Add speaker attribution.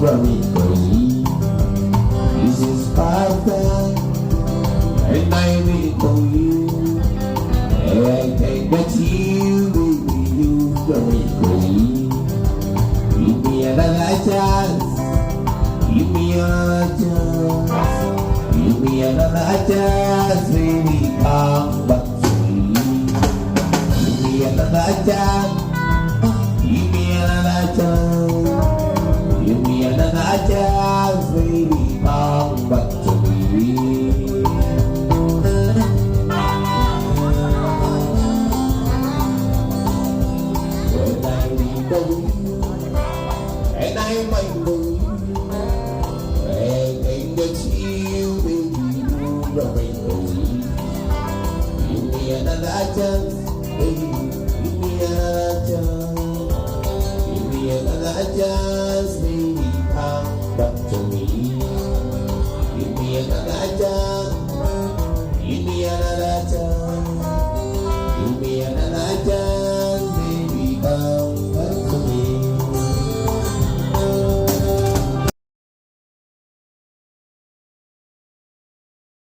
Speaker 1: from Italy. This is perfect, and I wait for you. And I think that you, baby, you from Italy. Give me another chance. Give me another chance. Give me another chance, baby, come back to me. Give me another chance. Give me another chance. Give me another chance, baby, come back to me. When I need you, and I might know you, and I get you, baby, you right away. Give me another chance, baby, give me another chance. Give me another chance, baby.